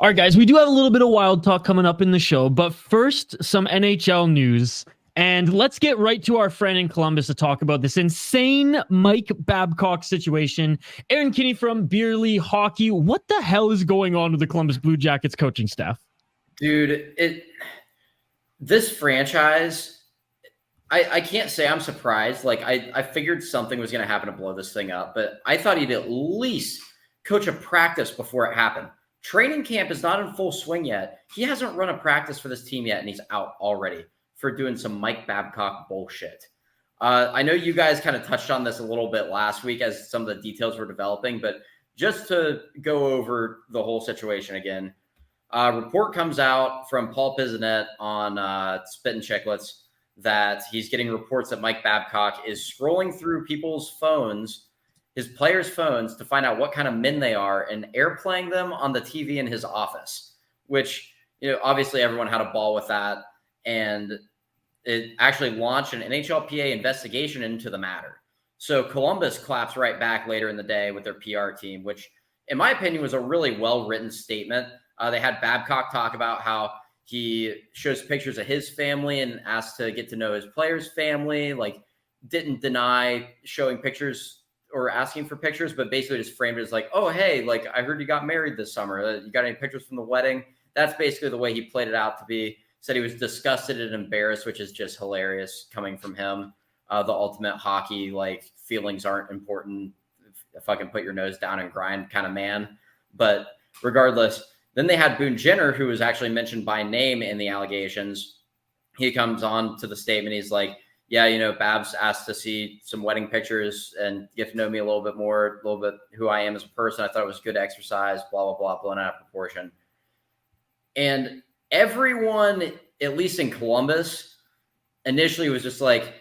All right, guys, we do have a little bit of wild talk coming up in the show, but first, some NHL news. And let's get right to our friend in Columbus to talk about this insane Mike Babcock situation. Aaron Kinney from Beer League Hockey. What the hell is going on with the Columbus Blue Jackets coaching staff? Dude, this franchise, I can't say I'm surprised. Like, I figured something was going to happen to blow this thing up, but I thought he'd at least coach a practice before it happened. Training camp is not in full swing yet. He hasn't run a practice for this team yet, and he's out already for doing some Mike Babcock bullshit. I know you guys kind of touched on this a little bit last week as some of the details were developing, but just to go over the whole situation again, a report comes out from Paul Bissonnette on Spittin Chicklets that he's getting reports that Mike Babcock is scrolling through people's phones, his players' phones, to find out what kind of men they are and airplaying them on the TV in his office, which, obviously everyone had a ball with that. And it actually launched an NHLPA investigation into the matter. So Columbus claps right back later in the day with their PR team, which in my opinion was a really well-written statement. They had Babcock talk about how he shows pictures of his family and asked to get to know his players' family, like didn't deny showing pictures or asking for pictures, but basically just framed it as like, oh, hey, like I heard you got married this summer. You got any pictures from the wedding? That's basically the way he played it out to be. Said he was disgusted and embarrassed, which is just hilarious coming from him. The ultimate hockey, like, feelings aren't important. If I can put your nose down and grind kind of man. But regardless, then they had Boone Jenner, who was actually mentioned by name in the allegations. He comes on to the statement. He's like, yeah, Babs asked to see some wedding pictures and get to know me a little bit more, a little bit who I am as a person. I thought it was good exercise, blah, blah, blah, blown out of proportion. And everyone, at least in Columbus, initially was just like,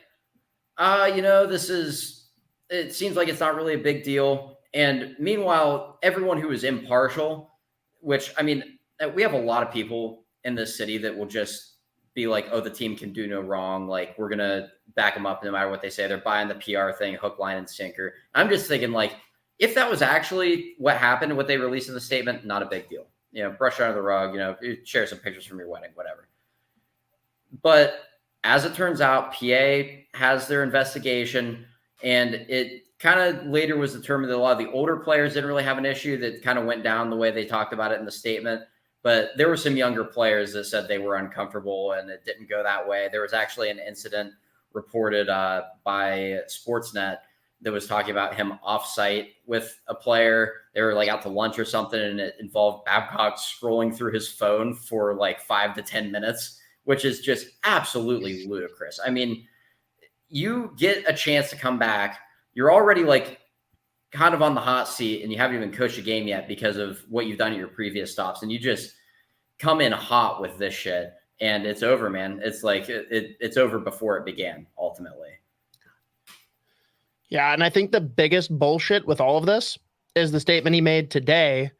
it seems like it's not really a big deal. And meanwhile, everyone who was impartial, which, I mean, we have a lot of people in this city that will just be like, oh, the team can do no wrong. Like, we're going to back them up no matter what they say. They're buying the PR thing, hook, line, and sinker. I'm just thinking, like, if that was actually what happened, what they released in the statement, not a big deal. Brush it under the rug, share some pictures from your wedding, whatever. But as it turns out, PA has their investigation, and it kind of later was determined that a lot of the older players didn't really have an issue that kind of went down the way they talked about it in the statement. But there were some younger players that said they were uncomfortable and it didn't go that way. There was actually an incident reported by Sportsnet that was talking about him off-site with a player. They were like out to lunch or something, and it involved Babcock scrolling through his phone for like 5 to 10 minutes, which is just absolutely ludicrous. I mean, you get a chance to come back. You're already like kind of on the hot seat and you haven't even coached a game yet because of what you've done at your previous stops. And you just come in hot with this shit and it's over, man. It's like, it's over before it began ultimately. Yeah, and I think the biggest bullshit with all of this is the statement he made today.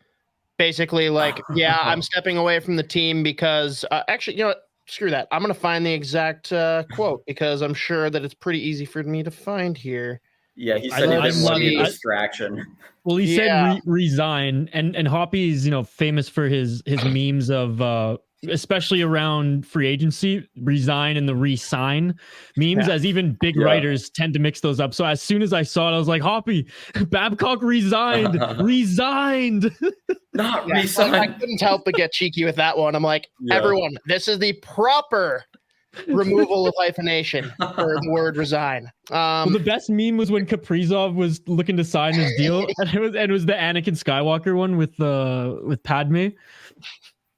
Basically, like, yeah, I'm stepping away from the team because actually, what? Screw that. I'm going to find the exact quote because I'm sure that it's pretty easy for me to find here. Yeah, he said he didn't want a distraction. Well, he said resign, and Hoppy's famous for his memes of especially around free agency, resign and the re-sign memes, as even big writers tend to mix those up. So as soon as I saw it, I was like, Hoppy, Babcock resigned. Not resigned. I couldn't help but get cheeky with that one. I'm like, everyone, this is the proper removal of hyphenation for the word resign. Well, the best meme was when Kaprizov was looking to sign his deal, and it was the Anakin Skywalker one with Padme.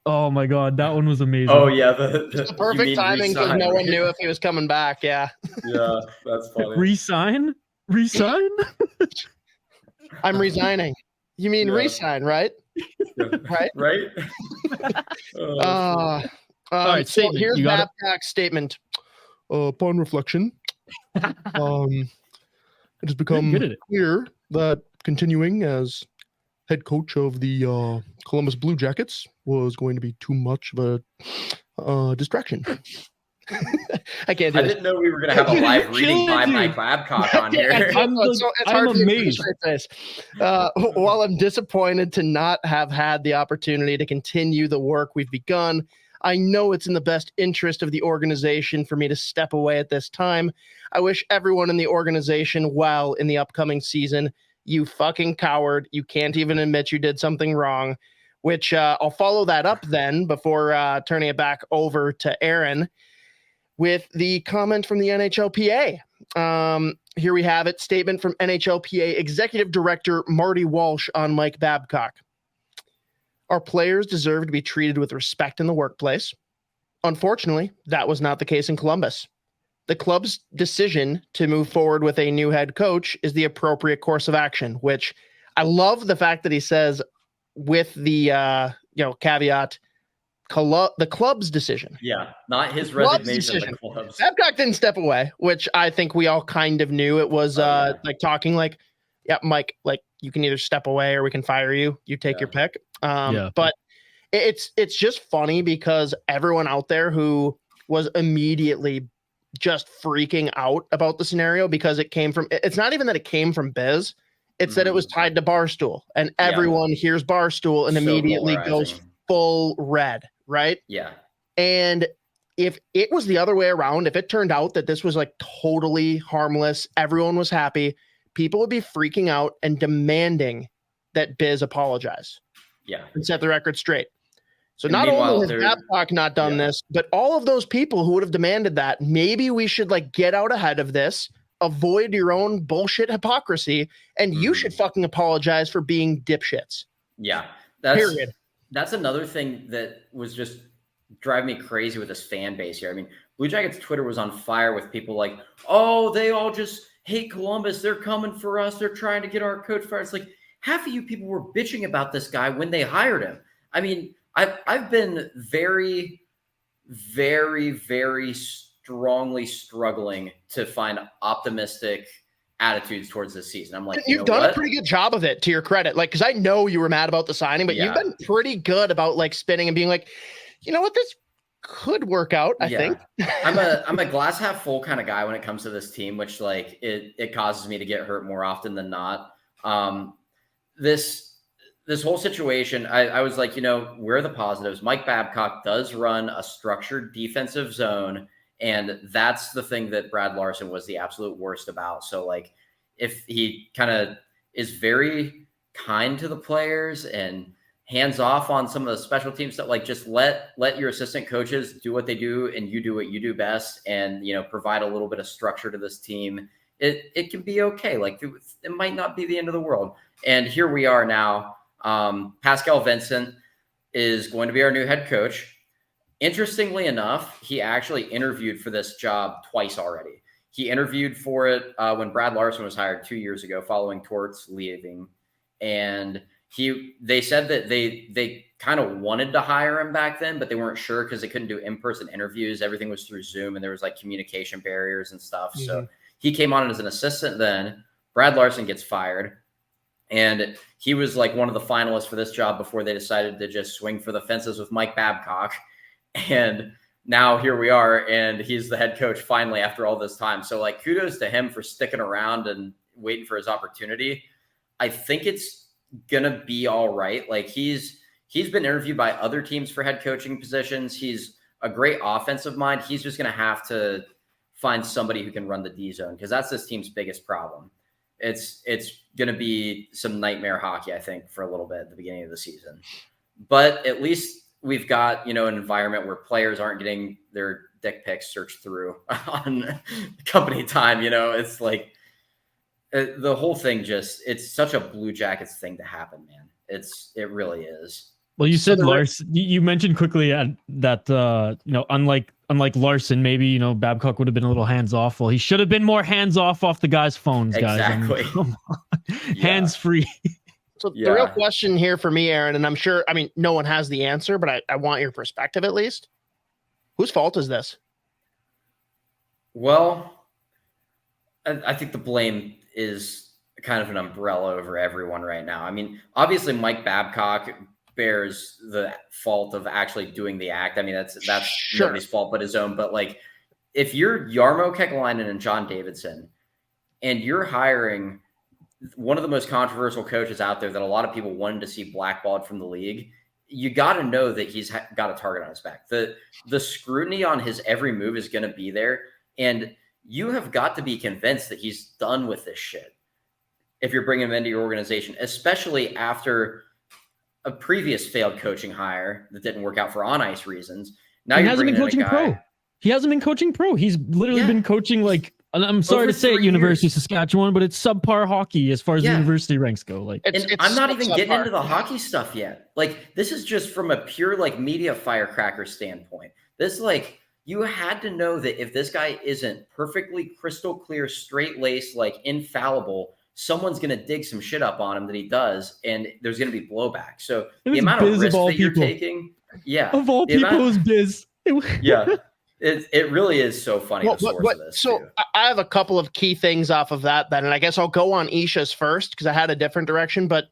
Oh my god, that one was amazing. Oh yeah, the perfect timing because no one knew if he was coming back. Yeah, that's funny. Resign. I'm resigning. You mean resign, right? Right. All right. So here's Babcock's statement. Upon reflection, it has become clear that continuing as head coach of the Columbus Blue Jackets was going to be too much of a distraction. I can't do I this. didn't know we were going to have a live reading by Mike Babcock on here. I'm amazed. While I'm disappointed to not have had the opportunity to continue the work we've begun, I know it's in the best interest of the organization for me to step away at this time. I wish everyone in the organization well in the upcoming season. You fucking coward. You can't even admit you did something wrong, which I'll follow that up then before turning it back over to Aaron with the comment from the NHLPA. Here we have it. Statement from NHLPA Executive Director Marty Walsh on Mike Babcock. Our players deserve to be treated with respect in the workplace. Unfortunately, that was not the case in Columbus. The club's decision to move forward with a new head coach is the appropriate course of action, which I love the fact that he says with the caveat, the club's decision. Yeah, not his resignation. The club's. Babcock didn't step away, which I think we all kind of knew. It was like talking like, yeah, Mike, like you can either step away or we can fire you. You take your pick. But it's just funny because everyone out there who was immediately just freaking out about the scenario because it's not even that it came from Biz. It's that it was tied to Barstool and everyone hears Barstool and immediately goes full red. Right. Yeah. And if it was the other way around, if it turned out that this was like totally harmless, everyone was happy, people would be freaking out and demanding that Biz apologize. Yeah. And set the record straight. So not only has Babcock not done this, but all of those people who would have demanded that, maybe we should like get out ahead of this, avoid your own bullshit hypocrisy, and you should fucking apologize for being dipshits. Yeah. Period. That's another thing that was just driving me crazy with this fan base here. I mean, Blue Jackets Twitter was on fire with people like, oh, they all just hate Columbus. They're coming for us. They're trying to get our coach fired. It's like half of you people were bitching about this guy when they hired him. I mean, I've been very, very, very strongly struggling to find optimistic attitudes towards this season. I'm like, you've done a pretty good job of it, to your credit. Like, because I know you were mad about the signing, but you've been pretty good about like spinning and being like, you know what, this could work out. I think I'm a glass half full kind of guy when it comes to this team, which like it causes me to get hurt more often than not. This whole situation, I was like, where are the positives? Mike Babcock does run a structured defensive zone. And that's the thing that Brad Larson was the absolute worst about. So like, if he kind of is very kind to the players and hands off on some of the special team stuff, like just let your assistant coaches do what they do and you do what you do best. And, provide a little bit of structure to this team. It can be okay. Like it might not be the end of the world. And here we are now. Pascal Vincent is going to be our new head coach. Interestingly enough, he actually interviewed for this job twice already. He interviewed for it when Brad Larson was hired 2 years ago following Torts leaving. And they said that they kind of wanted to hire him back then, but they weren't sure because they couldn't do in-person interviews. Everything was through Zoom and there was like communication barriers and stuff. Mm-hmm. So he came on as an assistant then. Brad Larson gets fired. And he was like one of the finalists for this job before they decided to just swing for the fences with Mike Babcock. And now here we are, and he's the head coach finally after all this time. So like kudos to him for sticking around and waiting for his opportunity. I think it's going to be all right. Like he's been interviewed by other teams for head coaching positions. He's a great offensive mind. He's just going to have to find somebody who can run the D zone because that's this team's biggest problem. It's going to be some nightmare hockey, I think, for a little bit at the beginning of the season. But at least we've got, an environment where players aren't getting their dick pics searched through on company time. It's like the whole thing it's such a Blue Jackets thing to happen, man. It really is. Well, you said Larson, you mentioned quickly that, unlike Larson, maybe, Babcock would have been a little hands off. Well, he should have been more hands off the guys' phones, guys. Exactly. Hands free. So the real question here for me, Aaron, and I'm sure, no one has the answer, but I want your perspective at least. Whose fault is this? Well, I think the blame is kind of an umbrella over everyone right now. Obviously Mike Babcock bears the fault of actually doing the act. That's sure. Nobody's fault but his own. But like, if you're Jarmo Kekalainen and John Davidson, and you're hiring one of the most controversial coaches out there that a lot of people wanted to see blackballed from the league, you got to know that he's got a target on his back. The scrutiny on his every move is going to be there. And you have got to be convinced that he's done with this shit if you're bringing him into your organization, especially after a previous failed coaching hire that didn't work out for on-ice reasons. Now he hasn't been coaching pro. He hasn't been coaching pro. He's literally been coaching like, I'm sorry to say it, University of Saskatchewan, but it's subpar hockey as far as the university ranks go. Like, and I'm not even getting into the hockey stuff yet. Like, this is just from a pure like media firecracker standpoint. This like, you had to know that if this guy isn't perfectly crystal clear, straight laced, like infallible, someone's going to dig some shit up on him that he does, and there's going to be blowback. So the amount of risk that you're taking, of all people, is Biz. It really is so funny. I have a couple of key things off of that then, and I guess I'll go on Isha's first because I had a different direction. But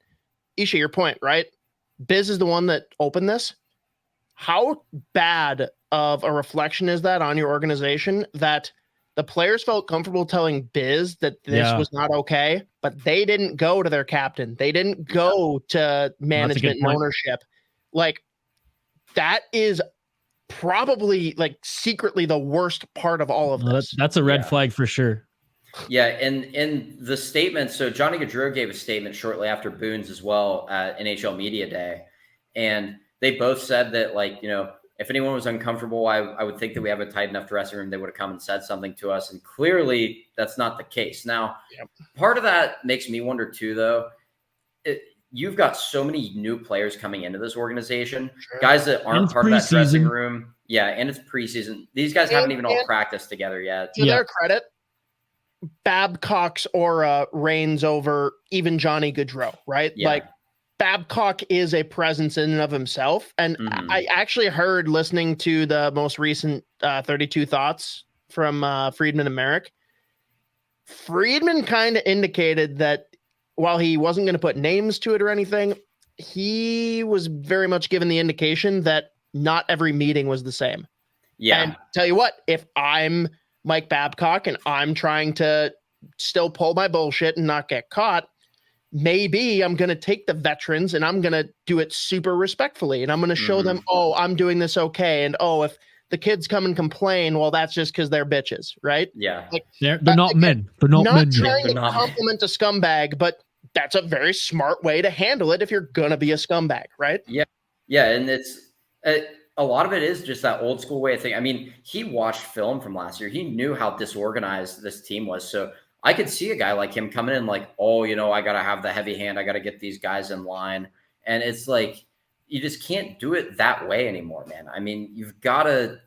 Isha, your point, right? Biz is the one that opened this. How bad of a reflection is that on your organization that the players felt comfortable telling Biz that this was not okay, but they didn't go to their captain. They didn't go to management and ownership. Like, that is probably like secretly the worst part of all of this. That's a red flag for sure. Yeah, and in the statement, so Johnny Gaudreau gave a statement shortly after Boone's as well at NHL Media Day, and they both said that, like, you know, if anyone was uncomfortable, I would think that we have a tight enough dressing room, they would have come and said something to us, and clearly that's not the case. Now, part of that makes me wonder too, though. You've got so many new players coming into this organization, guys that aren't part of that dressing room. Yeah, and it's preseason. These guys haven't even all practiced together yet. To their credit, Babcock's aura reigns over even Johnny Gaudreau, right? Yeah. Like, Babcock is a presence in and of himself. And I actually heard, listening to the most recent 32 Thoughts from Friedman and Merrick, Friedman kind of indicated that while he wasn't going to put names to it or anything, he was very much given the indication that not every meeting was the same. Yeah. And tell you what, if I'm Mike Babcock and I'm trying to still pull my bullshit and not get caught, maybe I'm going to take the veterans and I'm going to do it super respectfully. And I'm going to show them, oh, I'm doing this okay. And, oh, if the kids come and complain, well, that's just because they're bitches, right? Yeah. Like, they're not men. They're not men. Not trying to compliment a scumbag, but that's a very smart way to handle it if you're going to be a scumbag, right? Yeah. Yeah. And it's a lot of it is just that old school way of thinking. I mean, he watched film from last year. He knew how disorganized this team was. So I could see a guy like him coming in like, oh, you know, I got to have the heavy hand. I got to get these guys in line. And it's like, you just can't do it that way anymore, man. I mean, you've got to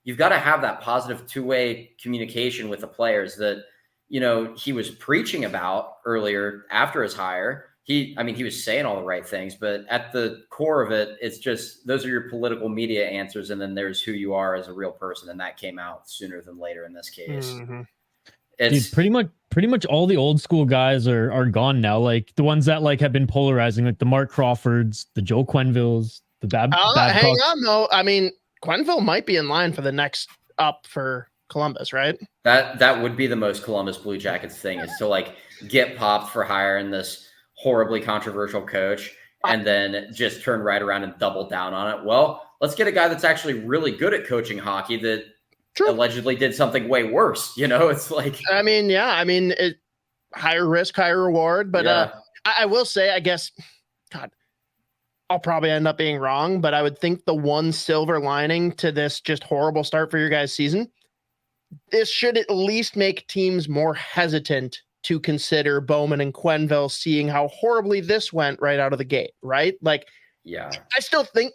have that positive two-way communication with the players that, you know, he was preaching about earlier after his hire. He was saying all the right things, but at the core of it, it's just, those are your political media answers. And then there's who you are as a real person. And that came out sooner than later in this case. It's Dude, pretty much all the old school guys are gone now. Like the ones that like have been polarizing, like the Mark Crawfords, the Joe Quenneville's, the Babcocks. Hang on though. I mean, Quenneville might be in line for the next up for Columbus, right? That would be the most Columbus Blue Jackets thing, is to like get popped for hiring this horribly controversial coach and then just turn right around and double down on it. Well, let's get a guy that's actually really good at coaching hockey that allegedly did something way worse. You know, it's like, higher risk, higher reward. But I will say, I guess, God, I'll probably end up being wrong, but I would think the one silver lining to this just horrible start for your guys' season, this should at least make teams more hesitant to consider Bowman and Quenneville, seeing how horribly this went right out of the gate, right? Like, yeah, I still think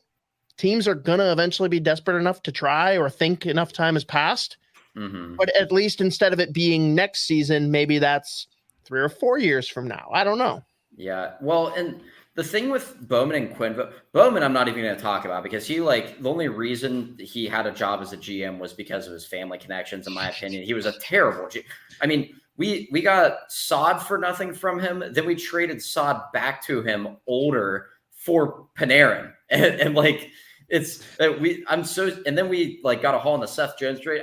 teams are going to eventually be desperate enough to try, or think enough time has passed. But at least instead of it being next season, maybe that's 3 or 4 years from now. I don't know. Yeah. Well, and the thing with Bowman and Quenneville, Bowman, I'm not even going to talk about, because he, like, the only reason he had a job as a GM was because of his family connections. In my opinion, he was a terrible GM. I mean, we got Sod for nothing from him. Then we traded Sod back to him older for Panarin. And like, it's and then we like got a haul in the Seth Jones trade.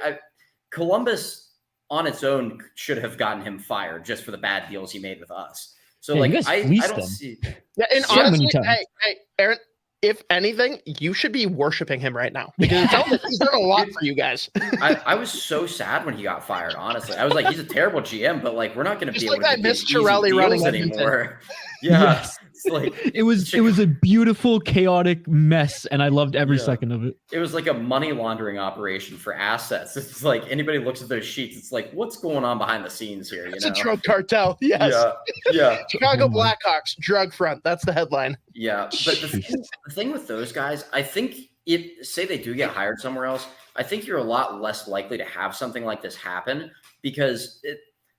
Columbus on its own should have gotten him fired just for the bad deals he made with us. So Yeah, like, you guys I fleeced don't them. see. Yeah, and So many honestly, times. hey, Aaron, if anything, you should be worshiping him right now because it sounds like he's done a lot for you guys. I was so sad when he got fired. Honestly, I was like, he's a terrible GM, but like, we're not going to be able to get these easy deals anymore. Yeah, Yes. it's like It was a beautiful, chaotic mess, and I loved every Yeah. second of it. It was like a money laundering operation for assets. It's like anybody looks at those sheets, it's like, what's going on behind the scenes here? You It's know? a drug cartel. Yes. Yeah. Chicago Oh my- Blackhawks drug front. That's the headline. Yeah. But the thing with those guys, I think if say they do get hired somewhere else, I think you're a lot less likely to have something like this happen because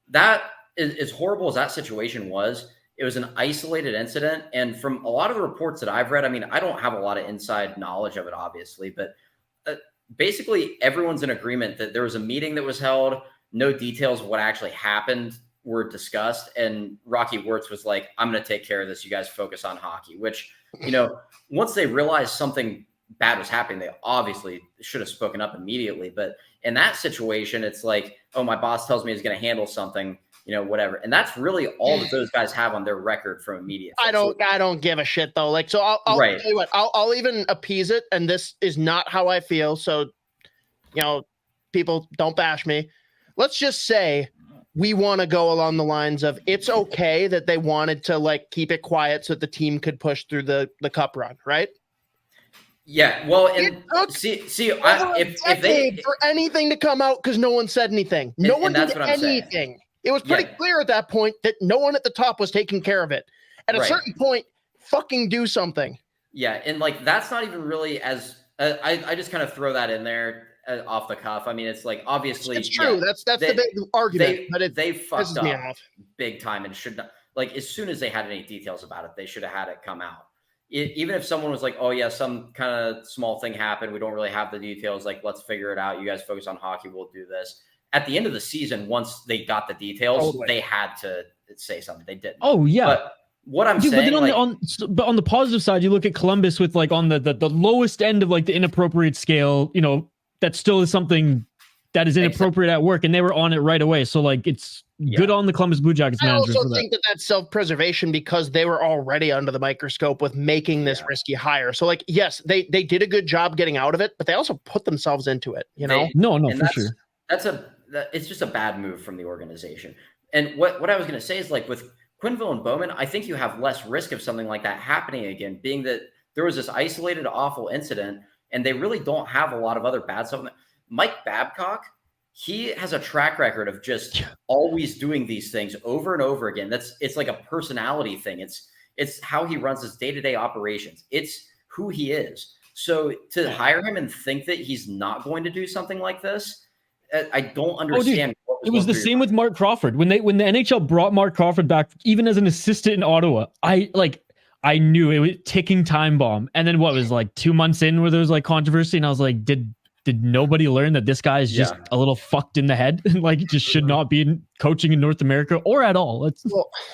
that is as horrible as that situation was. It was an isolated incident. And from a lot of the reports that I've read, I mean, I don't have a lot of inside knowledge of it, obviously, but basically everyone's in agreement that there was a meeting that was held. No details of what actually happened were discussed. And Rocky Wirtz was like, I'm going to take care of this. You guys focus on hockey, which, once they realized something bad was happening, they obviously should have spoken up immediately. But in that situation, it's like, oh, my boss tells me he's going to handle something, whatever. And that's really all that those guys have on their record from immediate. I don't give a shit though. Like, so I'll Right. tell you what, I'll even appease it. And this is not how I feel. So, people don't bash me. Let's just say we want to go along the lines of it's okay that they wanted to like keep it quiet so that the team could push through the cup run, right? Yeah. Well, and It took if they for anything to come out because no one said anything. No one that's did what I'm saying. anything. It was pretty clear at that point that no one at the top was taking care of it. At a Right. certain point, fucking do something. Yeah, and like that's not even really as I just kind of throw that in there off the cuff. I mean, it's like obviously It's true. yeah, That's the big argument, but it they fucked pisses me up off. big time and should not. Like as soon as they had any details about it, they should have had it come out. Even if someone was like, "Oh yeah, some kind of small thing happened. We don't really have the details. Like, let's figure it out. You guys focus on hockey. We'll do this." At the end of the season, once they got the details, Totally. they had to say something. They didn't. Oh yeah. But what I'm Dude, saying, but then on the positive side, you look at Columbus with like on the lowest end of like the inappropriate scale, that still is something that is inappropriate at work, and they were on it right away. So like it's good on the Columbus Blue Jackets I managers also for think that that's self-preservation because they were already under the microscope with making this risky hire. So like, yes, they did a good job getting out of it, but they also put themselves into it, No, and for sure. It's just a bad move from the organization. And what I was going to say is like with Quenneville and Bowman, I think you have less risk of something like that happening again, being that there was this isolated, awful incident, and they really don't have a lot of other bad stuff. Mike Babcock, he has a track record of just always doing these things over and over again. It's like a personality thing. It's how he runs his day-to-day operations. It's who he is. So to hire him and think that he's not going to do something like this, I don't understand. It was the same with Mark Crawford. When the NHL brought Mark Crawford back, even as an assistant in Ottawa, I knew it was ticking time bomb. And then what was like 2 months in where there was like controversy, and I was like, did nobody learn that this guy is just a little fucked in the head and like just should not be coaching in North America or at all?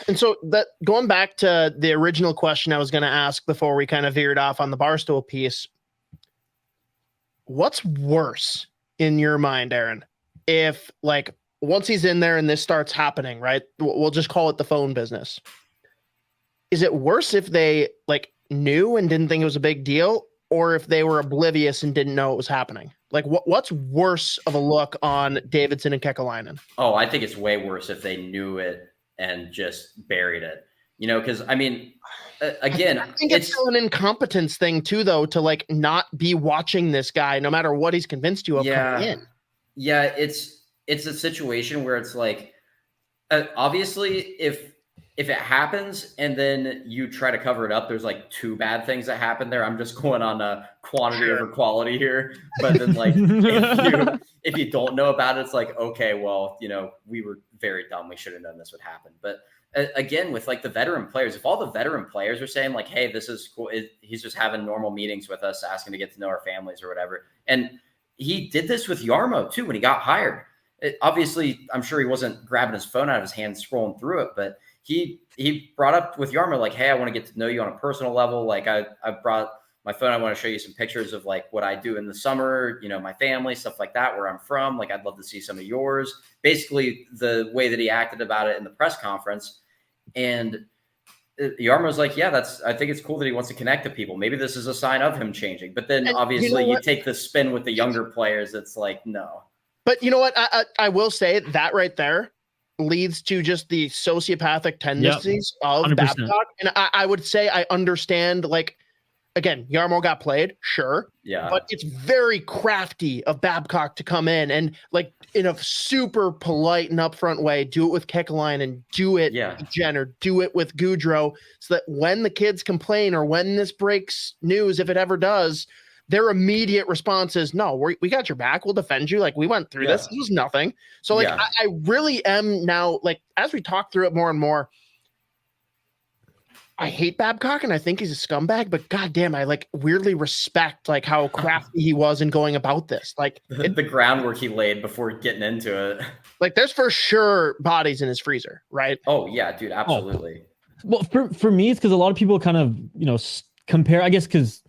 And so that going back to the original question I was going to ask before we kind of veered off on the Barstool piece, what's worse in your mind, Aaron? If like once he's in there and this starts happening, right? We'll just call it the phone business. Is it worse if they like knew and didn't think it was a big deal, or if they were oblivious and didn't know it was happening? Like what's worse of a look on Davidson and Kekalainen? Oh, I think it's way worse if they knew it and just buried it. Because I mean, again, I think it's still an incompetence thing too, though, to like not be watching this guy no matter what he's convinced you of coming in. Yeah, it's a situation where it's like, obviously, if it happens and then you try to cover it up, there's like two bad things that happen there. I'm just going on a quantity over quality here. But then like, if you don't know about it, it's like, okay, well, we were very dumb. We should have known this would happen. But again, with like the veteran players, if all the veteran players are saying like, hey, this is cool. He's just having normal meetings with us, asking to get to know our families or whatever. And he did this with Yarmo too when he got hired. Obviously, I'm sure he wasn't grabbing his phone out of his hand, scrolling through it, but he brought up with Yarmo like, hey, I want to get to know you on a personal level. Like I brought my phone. I want to show you some pictures of like what I do in the summer, my family, stuff like that, where I'm from. Like, I'd love to see some of yours. Basically the way that he acted about it in the press conference. And Yarmo's like, yeah, I think it's cool that he wants to connect to people. Maybe this is a sign of him changing. But then obviously you take the spin with the younger players. It's like, no. But you know what? I will say that right there leads to just the sociopathic tendencies of 100%. Babcock. And I would say I understand, like, again, Yarmo got played, sure. Yeah. But it's very crafty of Babcock to come in and, like, in a super polite and upfront way, do it with Kekalainen and do it with Jenner, do it with Goudreau, so that when the kids complain or when this breaks news, if it ever does, their immediate response is, no, we got your back. We'll defend you. Like, we went through this. This was nothing. So, like, I really am now, like, as we talk through it more and more, I hate Babcock and I think he's a scumbag, but goddamn, I like weirdly respect like how crafty he was in going about this. Like the groundwork he laid before getting into it. Like, there's for sure bodies in his freezer, right? Oh yeah, dude, absolutely. Well, for me, it's because a lot of people kind of compare. I guess because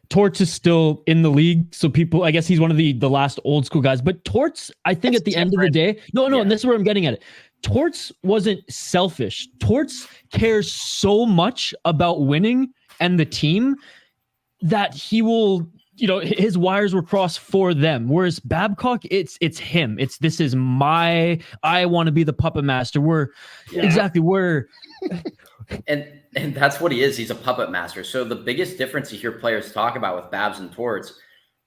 Torts is still in the league, so people, I guess he's one of the last old school guys. But Torts, I think at the end of the day, and this is where I'm getting at it. Torts wasn't selfish. Torts cares so much about winning and the team that he will, his wires were crossed for them. Whereas Babcock, it's him. I want to be the puppet master. And that's what he is. He's a puppet master. So the biggest difference you hear players talk about with Babs and Torts,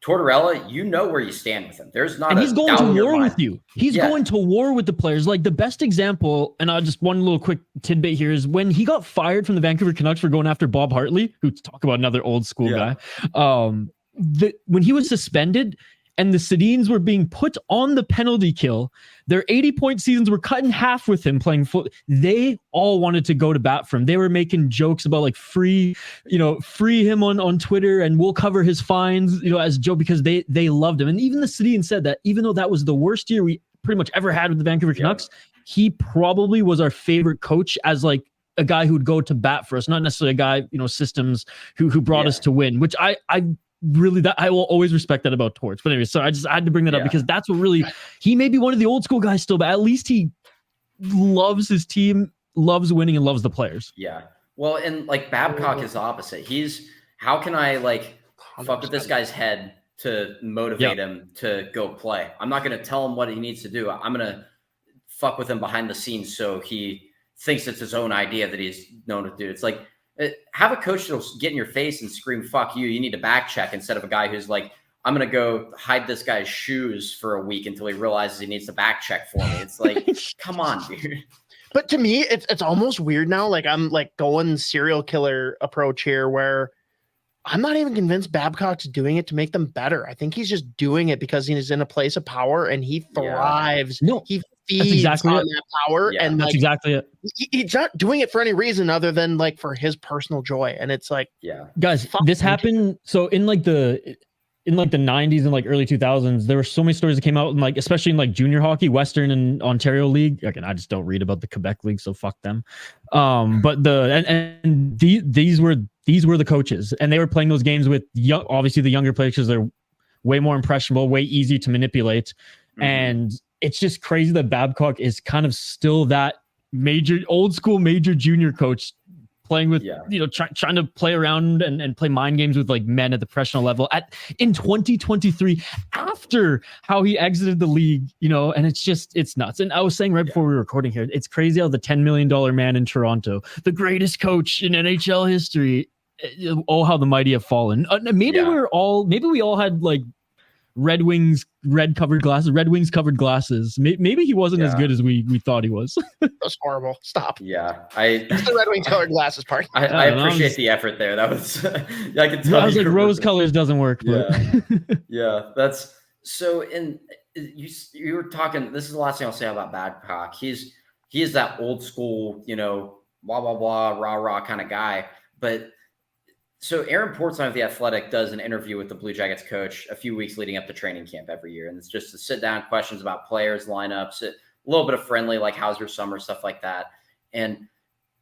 Tortorella, where you stand with him. There's not, and he's going to war with you. He's going to war with the players. Like, the best example, and just one little quick tidbit here, is when he got fired from the Vancouver Canucks for going after Bob Hartley, who, talk about another old school guy. When he was suspended and the Sedins were being put on the penalty kill, their 80-point seasons were cut in half with him playing foot. They all wanted to go to bat for him. They were making jokes about like free him on Twitter, and we'll cover his fines, as a joke, because they loved him. And even the Sedins said that even though that was the worst year we pretty much ever had with the Vancouver Canucks, he probably was our favorite coach as like a guy who would go to bat for us, not necessarily a guy, systems who brought us to win, which I really, that I will always respect that about Torts. But anyway, so I had to bring that up because that's what really, he may be one of the old school guys still, but at least he loves his team, loves winning, and loves the players. Yeah. Well, and like Babcock is the opposite. How can I like fuck with this guy's head to motivate him to go play? I'm not going to tell him what he needs to do. I'm going to fuck with him behind the scenes so he thinks it's his own idea that he's known to do. It's like, have a coach that'll get in your face and scream, fuck you. You need to back check, instead of a guy who's like, I'm going to go hide this guy's shoes for a week until he realizes he needs to back check for me. It's like, come on, dude. But to me, it's almost weird now. Like, I'm like going serial killer approach here, where I'm not even convinced Babcock's doing it to make them better. I think he's just doing it because he's in a place of power and he thrives. No, he feeds on that power. Yeah, and that's exactly it. He's not doing it for any reason other than like for his personal joy. And it's like, guys, this happened. So in the 90s and like early 2000s, there were so many stories that came out, and like, especially in like junior hockey, Western and Ontario League. Again, I just don't read about the Quebec League, so fuck them. But these were the coaches, and they were playing those games with obviously the younger players because they're way more impressionable, way easy to manipulate. And it's just crazy that Babcock is kind of still that old school major junior coach, playing with, trying to play around and play mind games with like men at the professional level in 2023, after how he exited the league, and it's nuts. And I was saying right before we were recording here, it's crazy how the $10 million man in Toronto, the greatest coach in NHL history, how the mighty have fallen. Maybe we all had like Red Wings covered glasses. Maybe he wasn't as good as we thought he was. That's horrible. Stop. Yeah, that's the Red Wings colored glasses part. I appreciate the effort there. That was I can tell. I was like, rose colors doesn't work. But. Yeah, that's so. And you were talking. This is the last thing I'll say about Babcock. He is that old school, blah blah blah, rah rah kind of guy, but. So Aaron Portzline of The Athletic does an interview with the Blue Jackets coach a few weeks leading up to training camp every year. And it's just to sit down, questions about players, lineups, a little bit of friendly, like how's your summer, stuff like that. And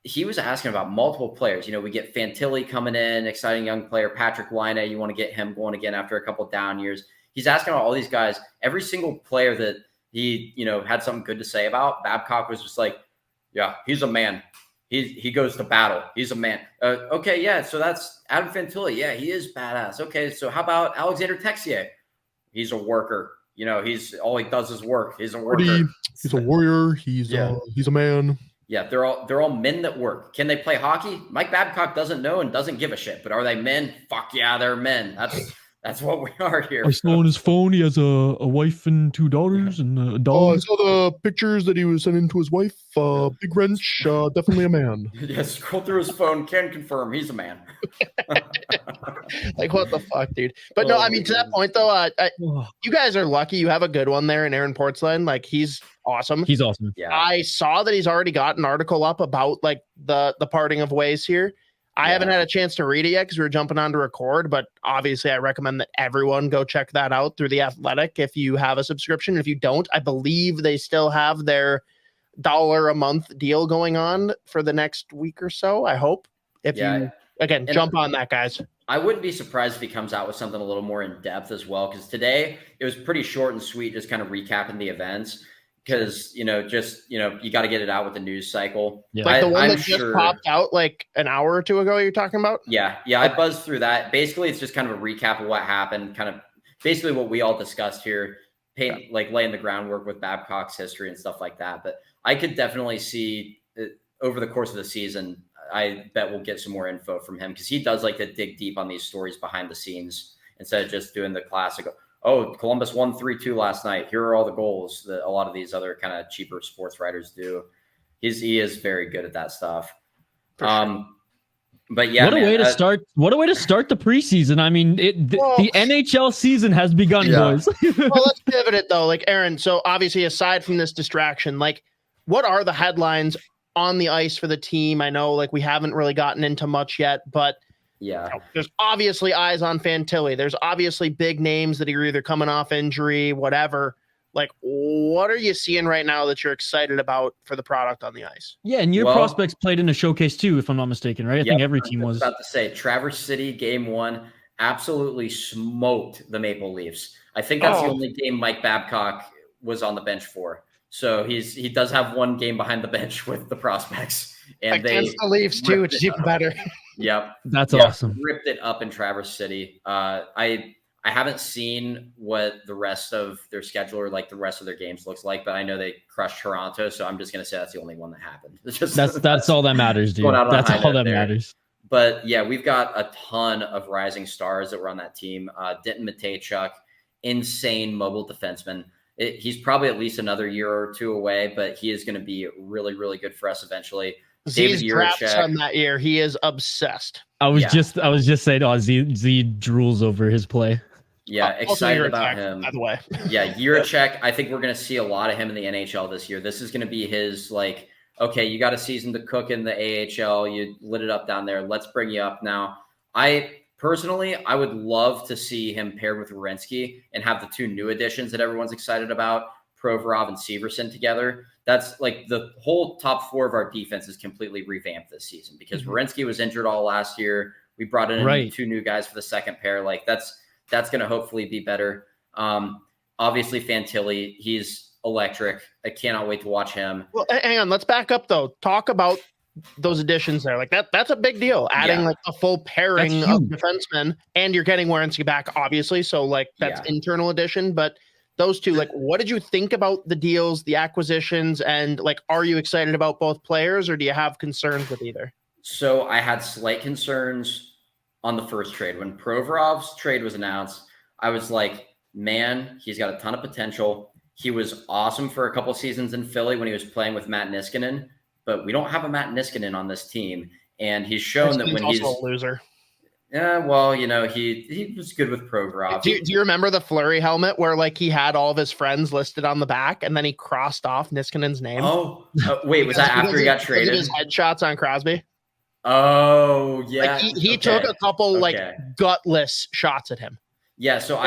he was asking about multiple players. We get Fantilli coming in, exciting young player. Patrick Laine, you want to get him going again after a couple down years. He's asking about all these guys. Every single player that he, had something good to say about, Babcock was just like, yeah, he's a man. He goes to battle. He's a man. Okay, yeah, so that's Adam Fantilli. Yeah, he is badass. Okay, so how about Alexander Texier? He's a worker. He's all he does is work. He's a worker. He's a warrior. He's a man. Yeah, they're all men that work. Can they play hockey? Mike Babcock doesn't know and doesn't give a shit. But are they men? Fuck yeah, they're men. That's what we are here. I saw on his phone he has a wife and 2 daughters and a dog. I saw the pictures that he was sending to his wife. Big wrench, definitely a man. Yeah, scroll through his phone. Can confirm he's a man. Like, what the fuck, dude? But no, I mean, to that point though, you guys are lucky. You have a good one there in Aaron Portzline. Like, he's awesome. He's awesome. Yeah. I saw that he's already got an article up about like the parting of ways here. I haven't had a chance to read it yet because we were jumping on to record, but obviously I recommend that everyone go check that out through The Athletic if you have a subscription. If you don't, I believe they still have their $1 a month deal going on for the next week or so. I hope. If you, again, jump on that, guys. I wouldn't be surprised if he comes out with something a little more in depth as well, because today it was pretty short and sweet, just kind of recapping the events. Because, you got to get it out with the news cycle. Yeah. Like the one that just popped out like an hour or two ago you're talking about? Yeah. I buzzed through that. Basically, it's just kind of a recap of what happened, kind of basically what we all discussed here, laying the groundwork with Babcock's history and stuff like that. But I could definitely see over the course of the season, I bet we'll get some more info from him because he does like to dig deep on these stories behind the scenes instead of just doing the classic, oh, Columbus won 3-2 last night. Here are all the goals that a lot of these other kind of cheaper sports writers do. He is very good at that stuff. Sure. But yeah, what a way to start the preseason. I mean, the NHL season has begun, boys. Well, let's pivot it though. Like, Aaron, so obviously aside from this distraction, like, what are the headlines on the ice for the team? I know like we haven't really gotten into much yet, but there's obviously eyes on Fantilli. There's obviously big names that are either coming off injury, whatever. Like, what are you seeing right now that you're excited about for the product on the ice? Yeah, and your prospects played in a showcase too, if I'm not mistaken, right? I think every team was. About to say, Traverse City game 1 absolutely smoked the Maple Leafs. I think that's the only game Mike Babcock was on the bench for. So he does have one game behind the bench with the prospects, and against the Leafs too, which is even better. Yep. That's awesome. Ripped it up in Traverse City. I haven't seen what the rest of their schedule or like the rest of their games looks like, but I know they crushed Toronto, so I'm just going to say that's the only one that happened. That's all that matters, dude. That's all that matters. But yeah, we've got a ton of rising stars that were on that team. Denton Matejchuk, insane mobile defenseman. He's probably at least another year or two away, but he is going to be really, really good for us eventually. Z's drafts on that year. He is obsessed. I was just saying, Z drools over his play. Yeah, excited about him. By the way, yeah, Jiricek. I think we're going to see a lot of him in the NHL this year. This is going to be his like, okay, you got a season to cook in the AHL. You lit it up down there. Let's bring you up now. Personally, I would love to see him paired with Werenski and have the two new additions that everyone's excited about, Provorov and Severson together. That's like the whole top 4 of our defense is completely revamped this season because Werenski was injured all last year. We brought in 2 new guys for the second pair. Like that's going to hopefully be better. Obviously Fantilli, he's electric. I cannot wait to watch him. Well, hang on. Let's back up though. Talk about those additions there. Like that's a big deal. Adding like a full pairing of defensemen, and you're getting Werenski back, obviously. So like that's internal addition, but those two, like, what did you think about the deals, the acquisitions, and like, are you excited about both players, or do you have concerns with either? So I had slight concerns on the first trade. When Provorov's trade was announced, I was like, man, he's got a ton of potential. He was awesome for a couple seasons in Philly when he was playing with Matt Niskanen, but we don't have a Matt Niskanen on this team. And he's shown that when he's a loser. Yeah, well, he was good with Provorov. Do you remember the Fleury helmet where like he had all of his friends listed on the back and then he crossed off Niskanen's name? Oh, wait, was that after he got traded? His headshots on Crosby. Oh, yeah. Like he took a couple like gutless shots at him. Yeah, so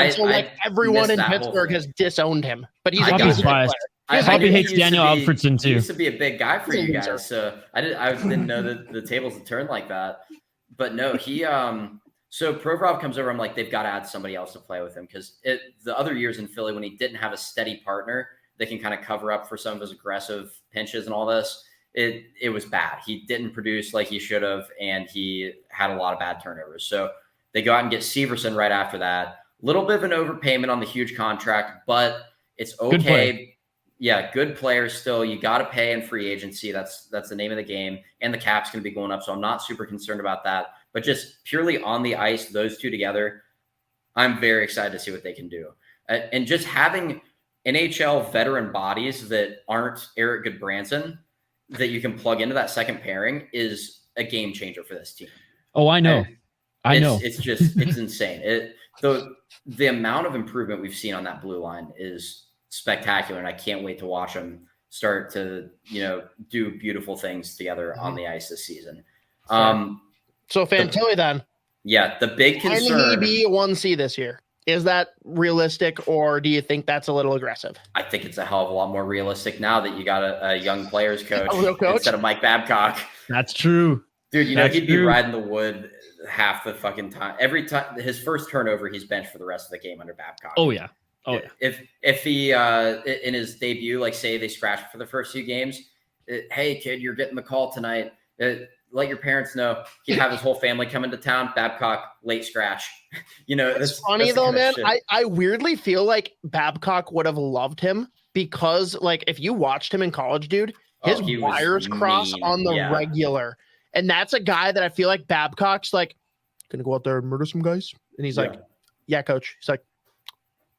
everyone in Pittsburgh has disowned him, but he's a good player. Hoppy knew he hates used to Daniel be- Alfredson He too. used to be a big guy for you Loser. guys, so I didn't know that the tables would turn like that. But no, he so Provorov comes over. I'm like, they've got to add somebody else to play with him because the other years in Philly when he didn't have a steady partner that can kind of cover up for some of his aggressive pinches and all this, it was bad. He didn't produce like he should have, and he had a lot of bad turnovers. So they go out and get Severson right after that. Little bit of an overpayment on the huge contract, but it's okay. Good player. Yeah, good players still. You got to pay in free agency. That's the name of the game. And the cap's going to be going up, so I'm not super concerned about that. But just purely on the ice, those two together, I'm very excited to see what they can do. And just having NHL veteran bodies that aren't Eric Goodbranson that you can plug into that second pairing is a game changer for this team. Oh, I know. I know. It's insane. The amount of improvement we've seen on that blue line is spectacular, and I can't wait to watch them start to do beautiful things together on the ice this season. So Fantilli then. Yeah, the big concern. Can he be a 1C this year? Is that realistic, or do you think that's a little aggressive? I think it's a hell of a lot more realistic now that you got a young players coach, A real coach? instead of Mike Babcock. That's true. Dude, That's he'd be true. riding the wood half the fucking time. Every time his first turnover, he's benched for the rest of the game under Babcock. Oh yeah. Oh yeah. If he in his debut, like say they scratched for the first few games, hey kid, you're getting the call tonight. Let your parents know. He'd have his whole family come into town. Babcock late scratch. It's funny though, man. I weirdly feel like Babcock would have loved him because, like, if you watched him in college, dude, his he was wires cross mean. on the Yeah. regular, and that's a guy that I feel like Babcock's like gonna go out there and murder some guys, and he's like, "Yeah, coach." He's like,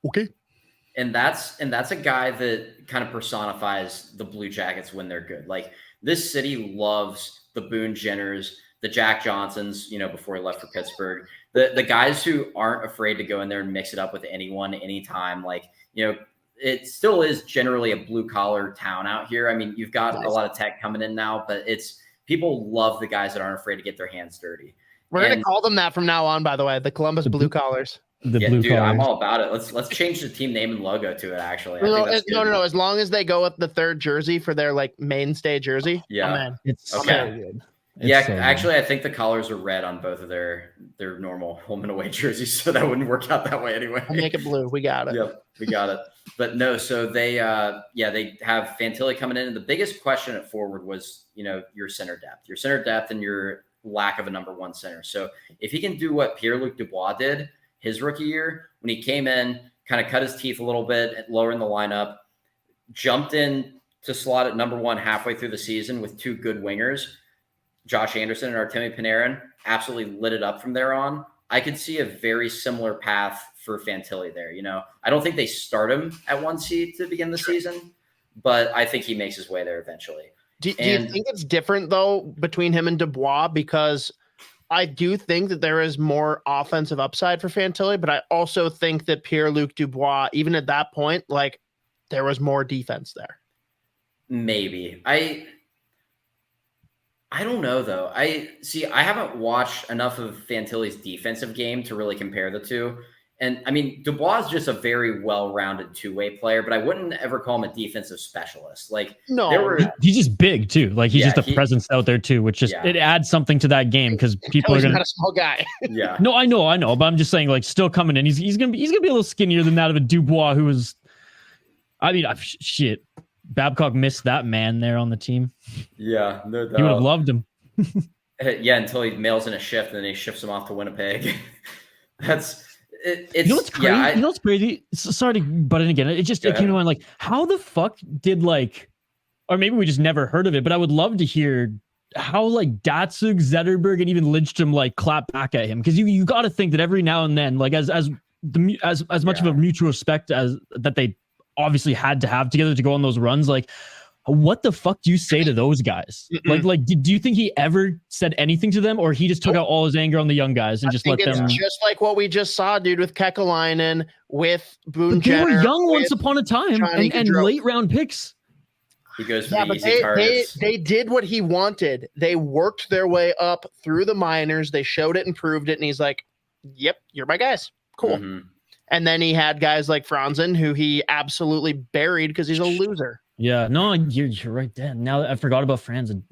"Okay." And that's a guy that kind of personifies the Blue Jackets when they're good. Like this city loves the Boone Jenners, the Jack Johnsons, before he left for Pittsburgh, the guys who aren't afraid to go in there and mix it up with anyone, anytime. Like, it still is generally a blue collar town out here. I mean, you've got a lot of tech coming in now, but people love the guys that aren't afraid to get their hands dirty. We're gonna call them that from now on. By the way, the Columbus Blue Collars. The blue dude, I'm collars. all about it. Let's change the team name and logo to it. Actually, No. As long as they go with the third jersey for their like mainstay jersey. Yeah. Oh, man. It's Okay. so good. It's Yeah, so good. actually, I think the collars are red on both of their normal home and away jerseys, so that wouldn't work out that way anyway. I'll make it blue. We got it. Yep, we got it. But no, so they have Fantilli coming in, and the biggest question at forward was your center depth, and your lack of a number one center. So if he can do what Pierre-Luc Dubois did his rookie year, when he came in, kind of cut his teeth a little bit, lower in the lineup, jumped in to slot at number one halfway through the season with two good wingers, Josh Anderson and Artemi Panarin, absolutely lit it up from there on. I could see a very similar path for Fantilli there. I don't think they start him at 1C to begin the season, but I think he makes his way there eventually. Do you think it's different though between him and Dubois? Because I do think that there is more offensive upside for Fantilli, but I also think that Pierre-Luc Dubois, even at that point, like there was more defense there. Maybe. I don't know though. I haven't watched enough of Fantilli's defensive game to really compare the two. And I mean, Dubois is just a very well-rounded two-way player, but I wouldn't ever call him a defensive specialist. Like, No, he's just big too. Like he's just a presence out there too, which just it adds something to that game because people are he's gonna. not a small guy. Yeah. No, I know, but I'm just saying, like, still coming in. He's gonna be a little skinnier than that of a Dubois, who was. I mean, shit. Babcock missed that man there on the team. Yeah, no doubt. He would have loved him. Yeah, until he mails in a shift and then he shifts him off to Winnipeg. It's You know what's crazy? Yeah, you know what's crazy? Sorry to butt in again. It came to mind, like, how the fuck did, like, or maybe we just never heard of it, but I would love to hear how, like, Datsuk, Zetterberg, and even Lidstrom, like, clap back at him. Because you got to think that every now and then, like, as much of a mutual respect as that they obviously had to have together to go on those runs, like, what the fuck do you say to those guys? Like, do you think he ever said anything to them, or he just took out all his anger on the young guys and just let them? Just like what we just saw, dude, with Kekalainen, with Boone They were Jenner, young once upon a time and late round picks. He goes for Yeah, the but easy targets. they did what he wanted. They worked their way up through the minors. They showed it and proved it. And he's like, "Yep, you're my guys. Cool." Mhm. And then he had guys like Franzen, who he absolutely buried because he's a loser. Yeah, no, you're right, Dan. Now I forgot about Franzen.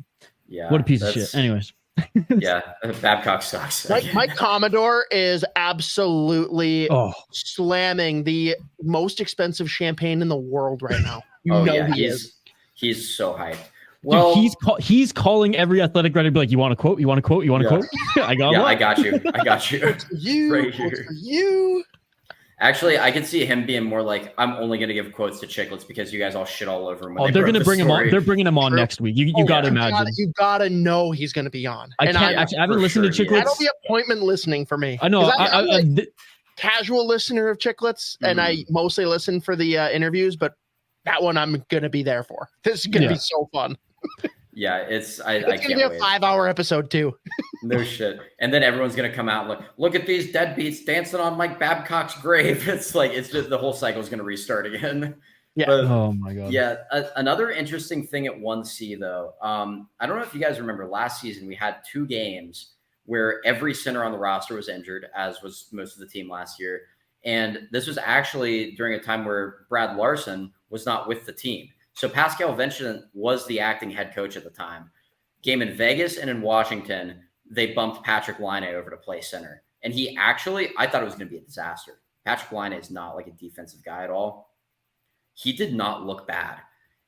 Yeah, what a piece of shit. Anyways. Yeah, Babcock sucks. Mike Commodore is absolutely slamming the most expensive champagne in the world right now. He is. He's so hyped. Well, dude, he's calling every athletic writer, be like, "You want a quote? You want a quote? You want a quote?" I got you. Right here. You. Actually, I could see him being more like, I'm only going to give quotes to Chicklets because you guys all shit all over him. They're going to bring him on. They're bringing him on next week. You got to imagine. You got to know he's going to be on. I haven't listened to Chicklets. That'll be appointment listening for me. I know. I'm casual listener of Chicklets, and I mostly listen for the interviews, but that one I'm going to be there for. This is going to be so fun. Yeah, it's going to be a 5-hour episode too. No shit. And then everyone's going to come out and look at these deadbeats dancing on Mike Babcock's grave. It's like, it's just the whole cycle is going to restart again. Yeah. But, oh my God. Yeah. Another interesting thing at 1C though. I don't know if you guys remember last season, we had 2 games where every center on the roster was injured, as was most of the team last year. And this was actually during a time where Brad Larson was not with the team. So Pascal Vincent was the acting head coach at the time. Game in Vegas and in Washington, they bumped Patrick Laine over to play center. And he actually, I thought it was going to be a disaster. Patrick Laine is not like a defensive guy at all. He did not look bad.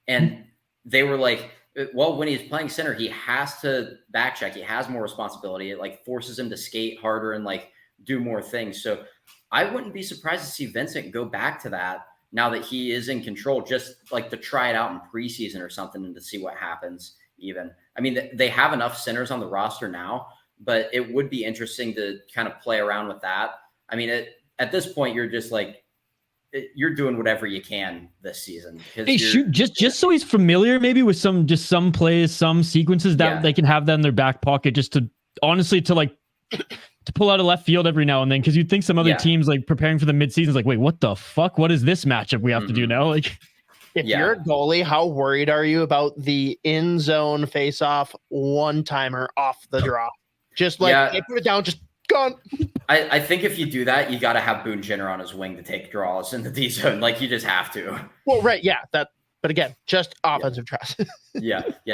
And they were like, well, when he's playing center, he has to back check. He has more responsibility. It like forces him to skate harder and like do more things. So I wouldn't be surprised to see Vincent go back to that now that he is in control, just like to try it out in preseason or something and to see what happens even. I mean, they have enough centers on the roster now, but it would be interesting to kind of play around with that. I mean, at this point, you're just like, you're doing whatever you can this season. Hey, shoot, just so he's familiar maybe with some plays, some sequences that they can have that in their back pocket just to honestly to pull out of left field every now and then, because you'd think some other teams like preparing for the midseason is like, wait, what the fuck? What is this matchup we have to do now? Like, if you're a goalie, how worried are you about the in zone face-off one-timer off the draw? Just like they put it down, just gone. I think if you do that, you got to have Boone Jenner on his wing to take draws in the D zone. Like, you just have to. Well, right, yeah, but again, just offensive draws.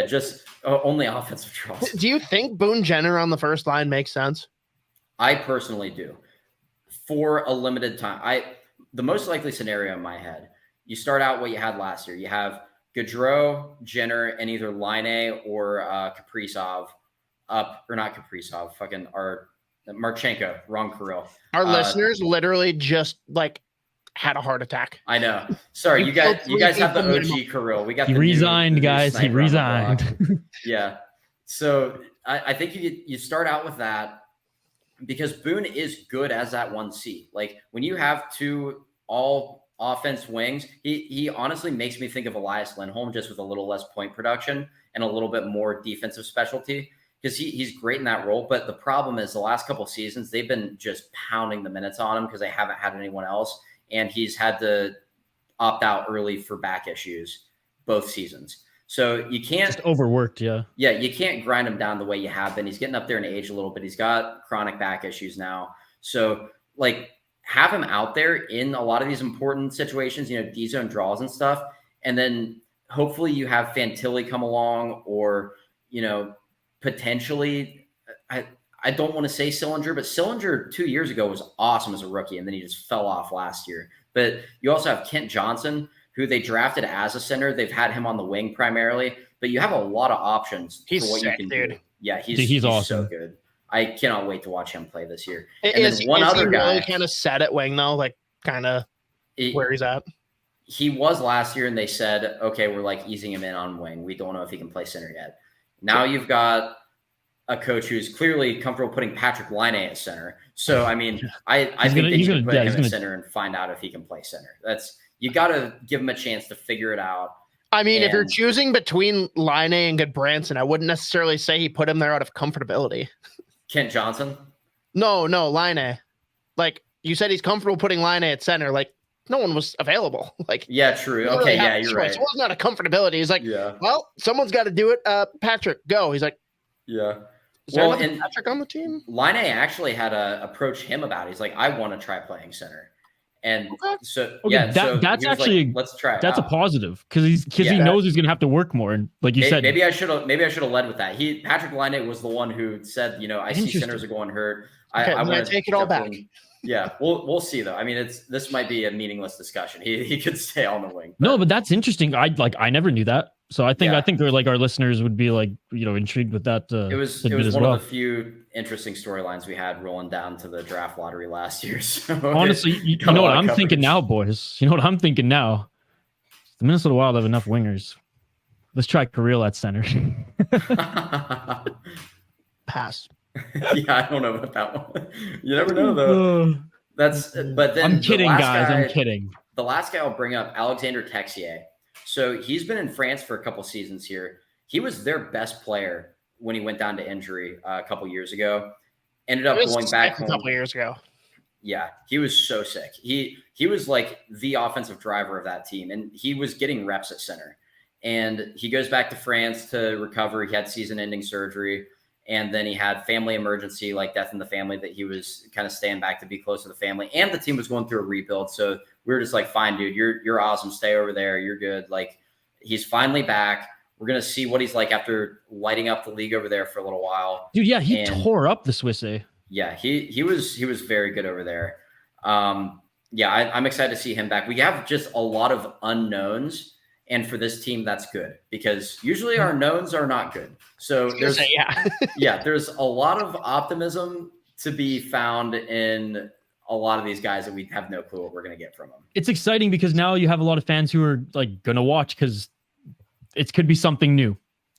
Just only offensive draws. Do you think Boone Jenner on the first line makes sense? I personally do. For a limited time. The most likely scenario in my head, you start out what you had last year. You have Gaudreau, Jenner, and either Laine or Kaprizov up, or not Kaprizov, fucking Marchenko, wrong Kirill. Our listeners literally just had a heart attack. I know. Sorry, you guys have the OG Kirill. We got he resigned, guys. He resigned. Yeah. So I think you start out with that, because Boone is good as that 1C. Like, when you have 2 all offense wings, he honestly makes me think of Elias Lindholm, just with a little less point production and a little bit more defensive specialty, because he's great in that role. But the problem is the last couple of seasons, they've been just pounding the minutes on him because they haven't had anyone else. And he's had to opt out early for back issues both seasons. So you can't just overworked. Yeah, you can't grind him down the way you have been. He's getting up there in age a little bit. He's got chronic back issues now. So have him out there in a lot of these important situations, D zone draws and stuff. And then hopefully you have Fantilli come along, or, potentially, I don't want to say Sillinger, but Sillinger 2 years ago was awesome as a rookie, and then he just fell off last year. But you also have Kent Johnson, who they drafted as a center. They've had him on the wing primarily, but you have a lot of options for what you can do. Yeah, he's awesome. So good. I cannot wait to watch him play this year. And then one other guy really kind of set at wing though, where he's at. He was last year, and they said, okay, we're easing him in on wing. We don't know if he can play center yet. Now you've got a coach who's clearly comfortable putting Patrick Laine at center. So, I mean, I think they should put him at center and find out if he can play center. You got to give him a chance to figure it out. I mean, if you're choosing between Laine and Goodbranson, I wouldn't necessarily say he put him there out of comfortability. Kent Johnson? No, Laine. You said he's comfortable putting Laine at center. No one was available. Yeah, true. Okay, yeah, you're right. It was not a comfortability. He's well, someone's got to do it. Patrick, go. He's yeah. Is there another Patrick on the team? Laine actually had approached him about it. He's I want to try playing center. And so, Okay, so that's he was actually like, let's try it that's out. a positive because he knows he's gonna have to work more. And like you said, maybe I should have led with that. Patrick Laine was the one who said, I see centers are going hurt. I want to take it all back. Yeah, we'll see though. I mean, this might be a meaningless discussion. He could stay on the wing. No, but that's interesting. I never knew that. So I think like our listeners would be like, intrigued with that. It was one of the few interesting storylines we had rolling down to the draft lottery last year. So honestly, you know what I'm thinking now, boys. You know what I'm thinking now? The Minnesota Wild have enough wingers. Let's try Kirill at center. Pass. Yeah, I don't know about that one. You never know though. But then I'm kidding, guys. I'm kidding. The last guy I'll bring up, Alexander Texier. So he's been in France for a couple seasons here. He was their best player when he went down to injury a couple years ago. Ended up going back home a couple years ago. Yeah, he was so sick. He was like the offensive driver of that team, and he was getting reps at center. And he goes back to France to recover. He had season-ending surgery, and then he had family emergency, like death in the family, that he was kind of staying back to be close to the family. And the team was going through a rebuild, so we were just like, fine, dude, you're awesome. Stay over there. You're good. Like, he's finally back. We're going to see what he's like after lighting up the league over there for a little while. Dude, yeah, he tore up the Swiss A. Yeah, he was very good over there. I'm excited to see him back. We have just a lot of unknowns, and for this team, that's good because usually our knowns are not good. So there's there's a lot of optimism to be found in a lot of these guys that we have no clue what we're going to get from them. It's exciting because now you have a lot of fans who are like going to watch because it could be something new.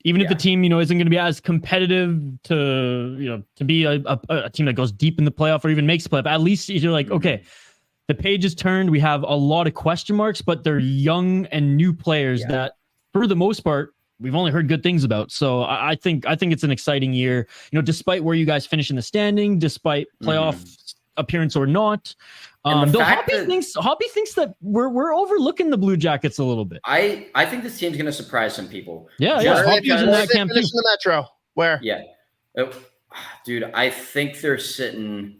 Even if the team, isn't going to be as competitive to be a team that goes deep in the playoff or even makes the playoff, at least you're like, okay, the page is turned. We have a lot of question marks, but they're young and new players that, for the most part, we've only heard good things about. So I think it's an exciting year. Despite where you guys finish in the standing, despite playoff appearance or not. Though Hoppy thinks that we're overlooking the Blue Jackets a little bit. I think this team's going to surprise some people. Hoppy's in that camp too. In the Metro. Where? Yeah. Dude, I think they're sitting.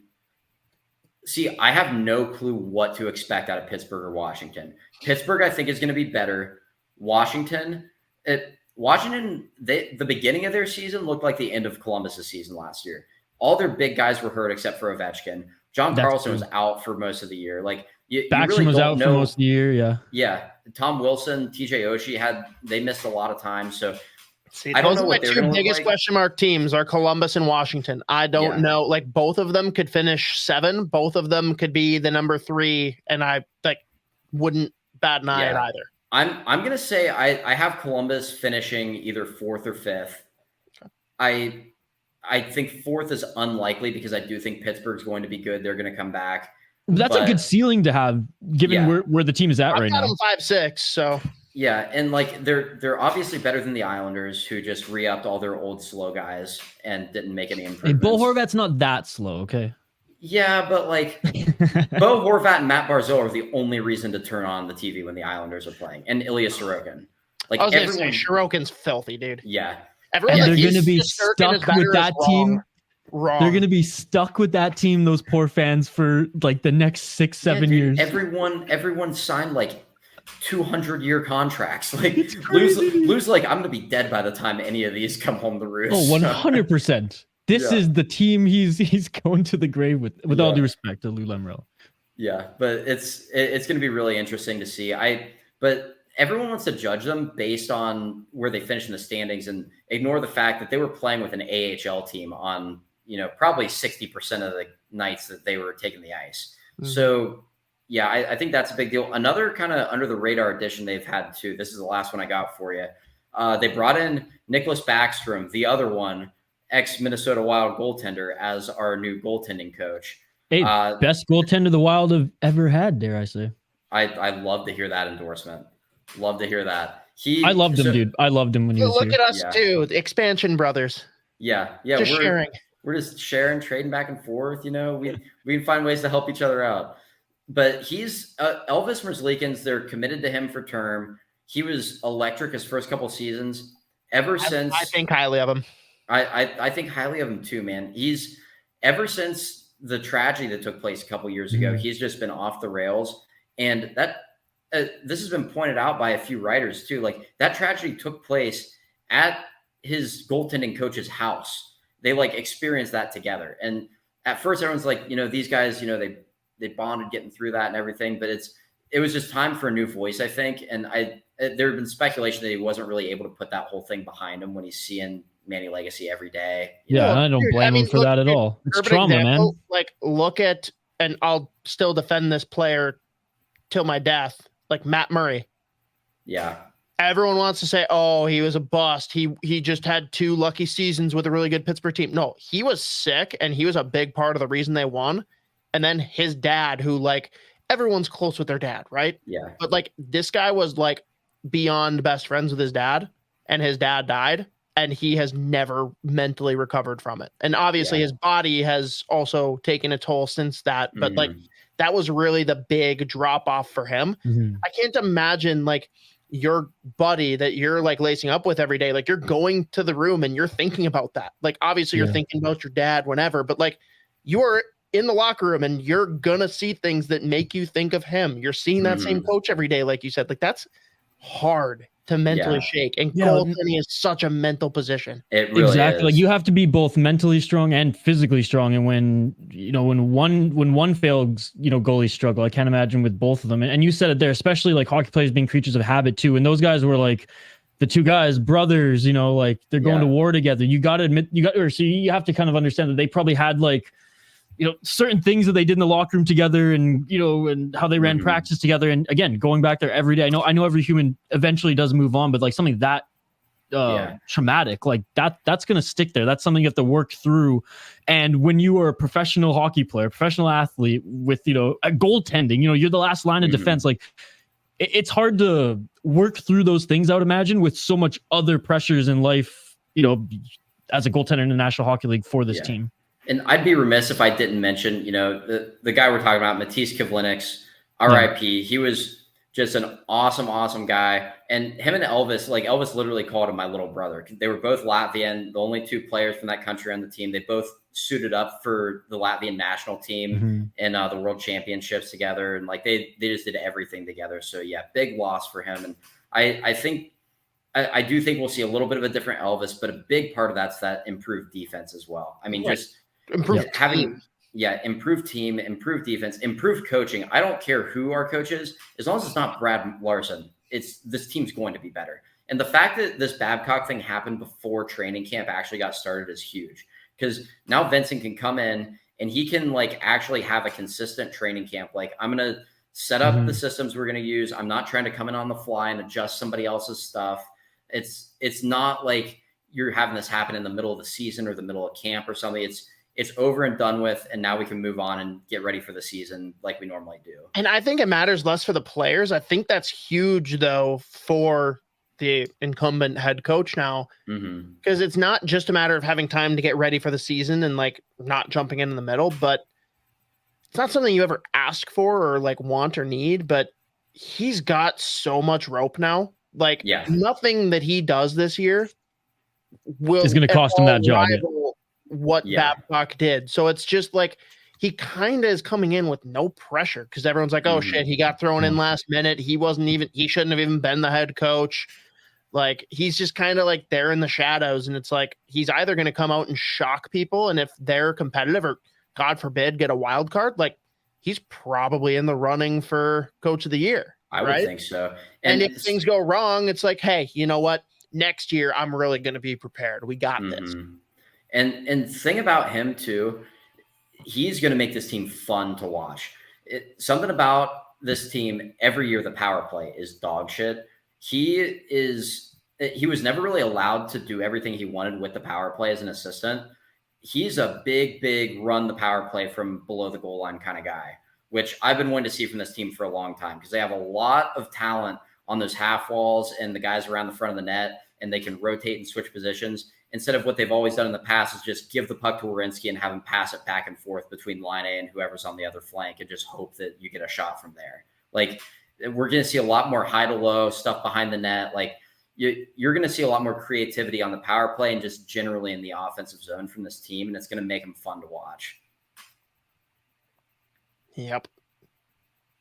See, I have no clue what to expect out of Pittsburgh or Washington. Pittsburgh, I think, is going to be better. Washington, the beginning of their season looked like the end of Columbus's season last year. All their big guys were hurt except for Ovechkin. John Carlson was out for most of the year. Like Backstrom really was out for most of the year. Yeah. Yeah. Tom Wilson, TJ Oshie they missed a lot of time. So I don't know what their two biggest question mark teams are Columbus and Washington. I don't know. Like both of them could finish 7. Both of them could be the number 3. And I wouldn't bat an eye at either. I'm going to say I have Columbus finishing either 4th or 5th. I think 4th is unlikely because I do think Pittsburgh's going to be good. They're going to come back. That's a good ceiling to have, given where the team is at right now. I've got them 5-6, so. Yeah, and like they're obviously better than the Islanders, who just re-upped all their old slow guys and didn't make any improvements. Bo Horvat's not that slow, okay? Yeah, but like Bo Horvat and Matt Barzal are the only reason to turn on the TV when the Islanders are playing, and Ilya Sorokin. Like I was going to say, Sorokin's filthy, dude. Yeah. Everyone, they're going to be stuck with that team. Wrong. They're going to be stuck with that team, those poor fans, for like the next 6-7 years. Everyone signed like 200-year contracts. Like lose like I'm going to be dead by the time any of these come home to roost. Oh, 100%. This is the team he's going to the grave with all due respect to Lou Lamoriello. Yeah, but it's going to be really interesting to see. But everyone wants to judge them based on where they finish in the standings and ignore the fact that they were playing with an AHL team on, probably 60% of the nights that they were taking the ice. Mm-hmm. So, yeah, I think that's a big deal. Another kind of under the radar addition they've had too. This is the last one I got for you. They brought in Nicholas Backstrom, the other one, ex-Minnesota Wild goaltender, as our new goaltending coach. Hey, best goaltender the Wild have ever had, dare I say. I love to hear that endorsement. Love to hear that. I loved him, dude. I loved him when he was here. Look at us, too. The expansion brothers. Yeah. Just sharing. We're just sharing, trading back and forth. We can find ways to help each other out. But he's Elvis Merzlikins. They're committed to him for term. He was electric his first couple seasons. Since I think highly of him. I think highly of him too, man. He's ever since the tragedy that took place a couple years ago, he's just been off the rails. And that this has been pointed out by a few writers too. Like that tragedy took place at his goaltending coach's house. They like experienced that together. And at first everyone's like, these guys, they bonded getting through that and everything, but it was just time for a new voice, I think. And there had been speculation that he wasn't really able to put that whole thing behind him when he's seeing Manny Legacy every day. I don't blame him for that at all. It's trauma, man. Like look at, and I'll still defend this player till my death, like Matt Murray. Yeah. Everyone wants to say, oh, he was a bust. He just had 2 lucky seasons with a really good Pittsburgh team. No, he was sick, and he was a big part of the reason they won. And then his dad, who like everyone's close with their dad, right? Yeah. But like this guy was like beyond best friends with his dad, and his dad died, and he has never mentally recovered from it. And obviously his body has also taken a toll since that. But like that was really the big drop off for him. I can't imagine like your buddy that you're like lacing up with every day, like you're going to the room and you're thinking about that. Like obviously you're thinking about your dad whenever, but like you are in the locker room and you're gonna see things that make you think of him. You're seeing that same coach every day, like you said. Like that's hard to mentally shake, and goaltending is such a mental position. It really exactly is. Like you have to be both mentally strong and physically strong. And when one fails, goalies struggle. I can't imagine with both of them. And you said it there, especially like hockey players being creatures of habit too. And those guys were like the 2 guys, brothers. Like they're going to war together. You got to admit, you have to kind of understand that they probably had like certain things that they did in the locker room together, and and how they ran practice together. And again, going back there every day, I know every human eventually does move on, but like something that traumatic, like that's going to stick there. That's something you have to work through. And when you are a professional hockey player, professional athlete with, a goaltending, you're the last line of defense. Like it's hard to work through those things, I would imagine, with so much other pressures in life, as a goaltender in the National Hockey League for this team. And I'd be remiss if I didn't mention, the guy we're talking about, Matisse Kivlenieks, RIP. He was just an awesome, awesome guy. And him and Elvis, like Elvis literally called him my little brother. They were both Latvian, the only 2 players from that country on the team. They both suited up for the Latvian national team in the World Championships together. And like they just did everything together. So yeah, big loss for him. And I do think we'll see a little bit of a different Elvis, but a big part of that's that improved defense as well. I mean, just improved team, improved defense, improved coaching. I don't care who our coach is, as long as it's not Brad Larson. This team's going to be better. And the fact that this Babcock thing happened before training camp actually got started is huge, because now Vincent can come in and he can like actually have a consistent training camp. Like I'm going to set up the systems we're going to use. I'm not trying to come in on the fly and adjust somebody else's stuff. It's not like you're having this happen in the middle of the season or the middle of camp or something. It's over and done with, and now we can move on and get ready for the season like we normally do. And I think it matters less for the players. I think that's huge, though, for the incumbent head coach now, because it's not just a matter of having time to get ready for the season and like not jumping in the middle, but it's not something you ever ask for or like want or need. But he's got so much rope now. Like nothing that he does this year is going to cost him that job. What Babcock did. So it's just like he kind of is coming in with no pressure, because everyone's like, oh shit, he got thrown in last minute. He shouldn't have even been the head coach. Like he's just kind of like there in the shadows, and it's like he's either going to come out and shock people, and if they're competitive, or God forbid get a wild card, like he's probably in the running for coach of the year. I would think so. And if things go wrong, it's like, hey, you know what? Next year I'm really going to be prepared. We got this. And the thing about him too, he's going to make this team fun to watch. Something about this team every year, the power play is dog shit. He was never really allowed to do everything he wanted with the power play as an assistant. He's a big run the power play from below the goal line kind of guy, which I've been wanting to see from this team for a long time, because they have a lot of talent on those half walls and the guys around the front of the net, and they can rotate and switch positions. Instead of what they've always done in the past is just give the puck to Werenski and have him pass it back and forth between line A and whoever's on the other flank, and just hope that you get a shot from there. Like we're going to see a lot more high to low stuff behind the net. Like you're going to see a lot more creativity on the power play and just generally in the offensive zone from this team. And it's going to make them fun to watch. Yep.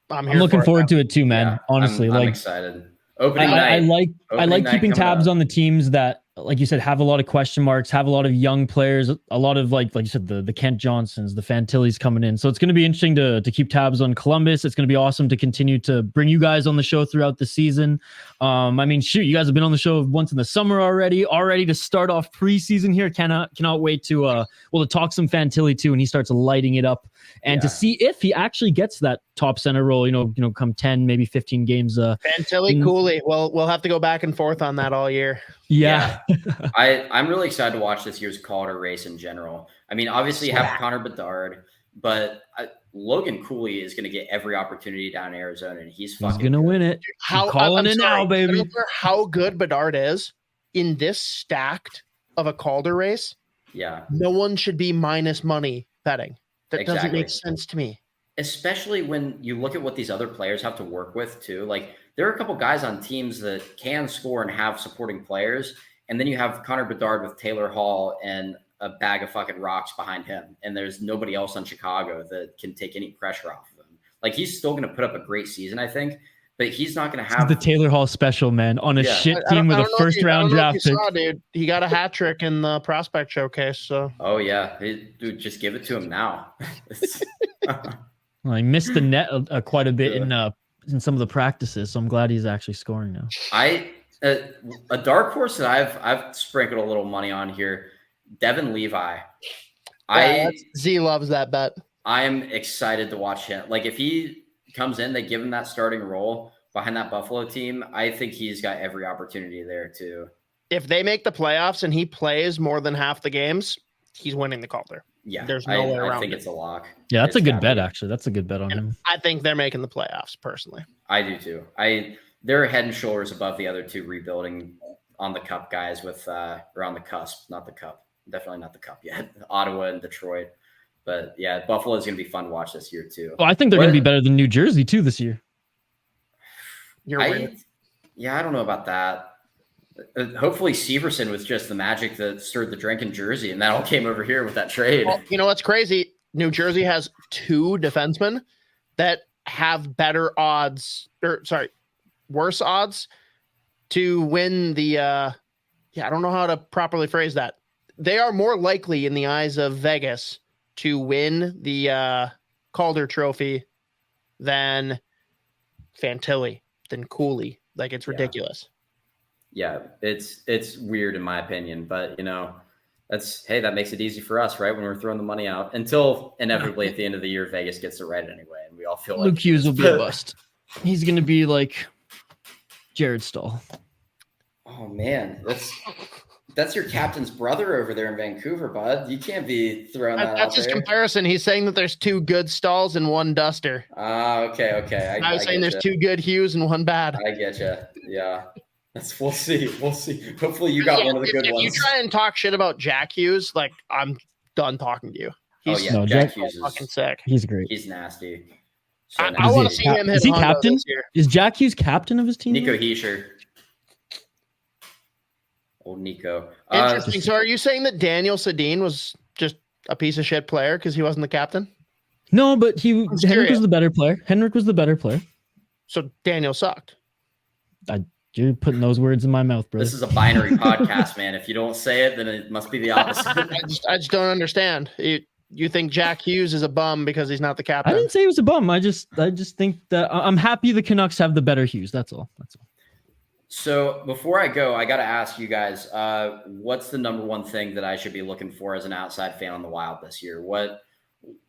I'm looking forward to it too, man. Yeah, Honestly, I'm like excited. Opening night. I like keeping tabs on the teams that, like you said, have a lot of question marks, have a lot of young players, a lot of like you said, the Kent Johnsons, the Fantillis coming in. So it's going to be interesting to keep tabs on Columbus. It's going to be awesome to continue to bring you guys on the show throughout the season. I mean, shoot, you guys have been on the show once in the summer already to start off preseason here. Cannot wait to talk some Fantilli too, and he starts lighting it up, and to see if he actually gets that top center role. Come 10, maybe 15 games. Fantilli, Cooley. Well, we'll have to go back and forth on that all year. Yeah. I'm really excited to watch this year's Calder race in general. I mean, obviously you have Connor Bedard, but Logan Cooley is going to get every opportunity down in Arizona, and he's going to win it. I'm calling it now, baby. How good Bedard is in this stacked of a Calder race. Yeah. No one should be minus money betting. That doesn't make sense to me. Especially when you look at what these other players have to work with too. Like, there are a couple guys on teams that can score and have supporting players. And then you have Connor Bedard with Taylor Hall and a bag of fucking rocks behind him. And there's nobody else on Chicago that can take any pressure off of him. Like, he's still going to put up a great season, I think, but he's not going to have the Taylor Hall special, man, on a shit team with a first round draft pick. Dude, he got a hat trick in the prospect showcase. So. Oh yeah. Dude, just give it to him now. Well, he missed the net quite a bit in some of the practices, so I'm glad he's actually scoring now. A dark horse that I've sprinkled a little money on here, Devin Levi. Z loves that bet. I'm excited to watch him. Like, if he comes in, they give him that starting role behind that Buffalo team. I think he's got every opportunity there too. If they make the playoffs and he plays more than half the games, he's winning the Calder. Yeah, there's no way around. I think it's a lock. Yeah, that's a good bet, actually. That's a good bet on him. I think they're making the playoffs, personally. I do too. They're head and shoulders above the other two rebuilding on the cup guys or on the cusp, not the cup. Definitely not the cup yet. Ottawa and Detroit. But yeah, Buffalo is going to be fun to watch this year too. Oh, I think they're going to be better than New Jersey too this year. I don't know about that. Hopefully Severson was just the magic that stirred the drink in Jersey, and that all came over here with that trade. Well, you know what's crazy? New Jersey has 2 defensemen that have worse odds to win the I don't know how to properly phrase that. They are more likely in the eyes of Vegas to win the Calder Trophy than Fantilli, than Cooley. Like, it's ridiculous. Yeah, it's weird in my opinion, but that makes it easy for us, right? When we're throwing the money out, until inevitably at the end of the year, Vegas gets it right anyway, and we all feel like Luke Hughes will be a bust. He's going to be like Jared Stahl. Oh man, that's your captain's brother over there in Vancouver, bud. You can't be throwing that out there. That's his comparison. He's saying that there's 2 good Stahls and 1 duster. Okay. I was saying there's 2 good Hughes and 1 bad. I get you. Yeah. We'll see. Hopefully you got one of the good ones. If you try and talk shit about Jack Hughes, like, I'm done talking to you. Jack Hughes is fucking sick. He's great. He's nasty. So I want to see him hit. Is he captain? Is Jack Hughes captain of his team? Nico Hischier. Old Nico. Interesting. So are you saying that Daniel Sedin was just a piece of shit player because he wasn't the captain? No, but Henrik was the better player. So Daniel sucked. You're putting those words in my mouth, bro. This is a binary podcast, man. If you don't say it, then it must be the opposite. I just don't understand. You think Jack Hughes is a bum because he's not the captain? I didn't say he was a bum. I just think that I'm happy the Canucks have the better Hughes. That's all. So before I go, I got to ask you guys, what's the number one thing that I should be looking for as an outside fan on the Wild this year?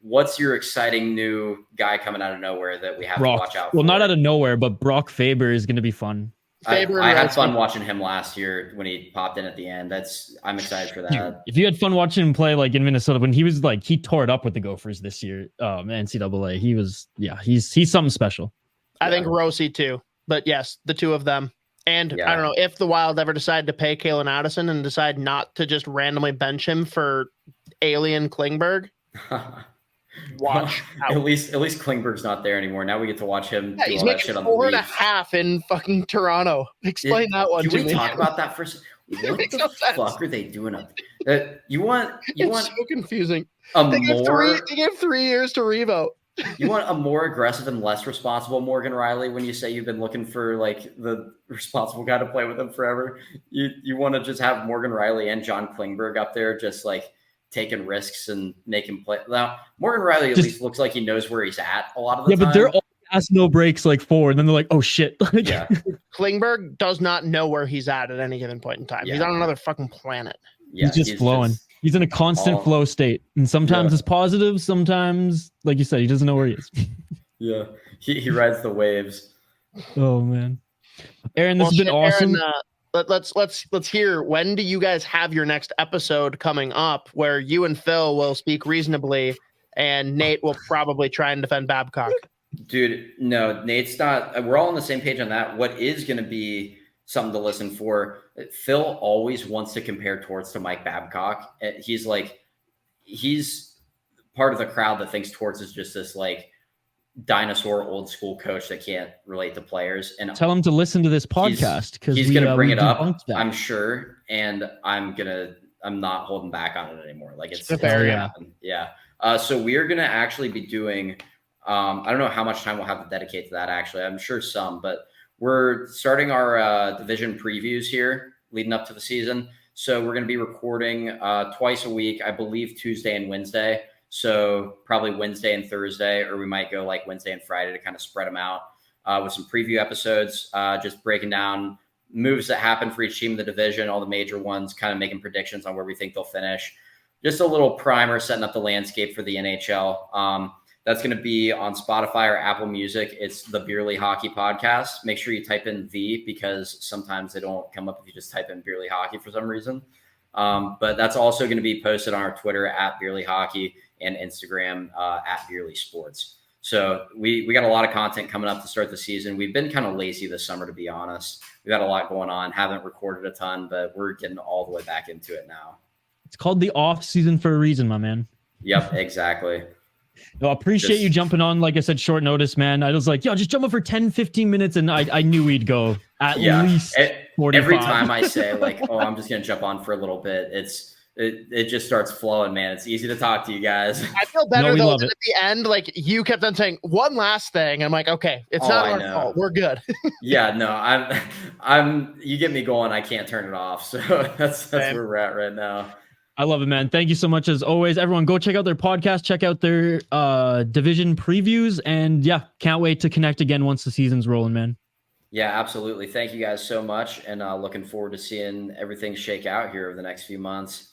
What's your exciting new guy coming out of nowhere that we have to watch out for? Well, not out of nowhere, but Brock Faber is going to be fun. I had fun watching him last year when he popped in at the end. I'm excited for that. If you had fun watching him play like in Minnesota, when he was like, he tore it up with the Gophers this year, NCAA. He's something special. I think Rossi too, but yes, the 2 of them. And I don't know if the Wild ever decide to pay Kalen Addison and decide not to just randomly bench him for alien Klingberg. Watch at least Klingberg's not there anymore. Now we get to watch him. Yeah, he's making 4.5 in fucking Toronto. Explain that one. Can we talk about that for a second? What the fuck are they doing up there? You want so confusing. They give 3 years to Revo. You want a more aggressive and less responsible Morgan Riley when you say you've been looking for like the responsible guy to play with him forever. You want to just have Morgan Riley and John Klingberg up there just like taking risks and making play. Now, Morgan Riley at least looks like he knows where he's at a lot of the time. Yeah, but they're all gas, no breaks, like forward, and then they're like, oh shit. Yeah. Klingberg does not know where he's at any given point in time. Yeah. He's on another fucking planet. Yeah, he's just flowing. He's in a constant flow state. And sometimes it's positive. Sometimes, like you said, he doesn't know where he is. Yeah. He rides the waves. Oh man. Aaron, this has been awesome. Aaron, let's hear, when do you guys have your next episode coming up where you and Phil will speak reasonably and Nate will probably try and defend Babcock? Dude, no, Nate's not. We're all on the same page on that. What is going to be something to listen for? Phil always wants to compare Torts to Mike Babcock. He's part of the crowd that thinks Torts is just this like dinosaur old school coach that can't relate to players. And tell him to listen to this podcast because he's going to bring it up, I'm sure. And I'm not holding back on it anymore. Like it's fair, yeah. Yeah. So we're going to actually be doing, I don't know how much time we'll have to dedicate to that. Actually, I'm sure some, but we're starting our division previews here leading up to the season. So we're going to be recording twice a week, I believe Tuesday and Wednesday. So probably Wednesday and Thursday, or we might go like Wednesday and Friday to kind of spread them out with some preview episodes, just breaking down moves that happen for each team in the division, all the major ones, kind of making predictions on where we think they'll finish. Just a little primer setting up the landscape for the NHL. That's going to be on Spotify or Apple Music. It's the Beerly Hockey Podcast. Make sure you type in the, because sometimes they don't come up if you just type in Beerly Hockey for some reason. But that's also going to be posted on our Twitter at Beerly Hockey and Instagram at Beerly Sports. So we got a lot of content coming up to start the season. We've been kind of lazy this summer, to be honest. We've got a lot going on. Haven't recorded a ton, but we're getting all the way back into it now. It's called the off season for a reason, my man. Yep, exactly. Well, appreciate you jumping on, like I said, short notice, man. I was like, yo, just jump on for 10, 15 minutes. And I knew we'd go at least 45. Every time I say like, oh, I'm just going to jump on for a little bit, it just starts flowing, man. It's easy to talk to you guys. I feel better though at the end. Like you kept on saying one last thing. I'm like, okay, it's not our fault. We're good. Yeah, no, I'm. You get me going. I can't turn it off. So that's where we're at right now. I love it, man. Thank you so much as always. Everyone, go check out their podcast, check out their division previews, and yeah, can't wait to connect again once the season's rolling, man. Yeah, absolutely. Thank you guys so much, and looking forward to seeing everything shake out here over the next few months.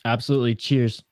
Absolutely. Cheers.